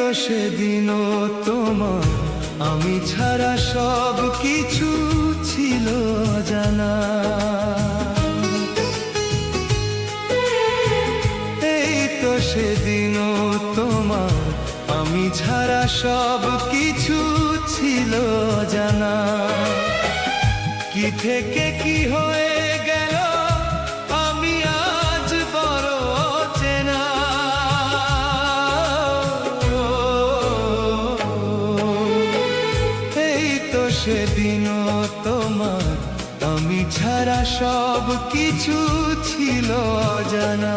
তো সেদিনও তোমার আমি ছাড়া সব কিছু ছিল জানা। এই তো সেদিনও তোমার আমি ছাড়া সব কিছু ছিল জানা। কি থেকে কি হয়ে গেল আমি আজ বড় চেনা। এই তো সেদিনও তোমার আমি ছাড়া সব কিছু ছিল জানা।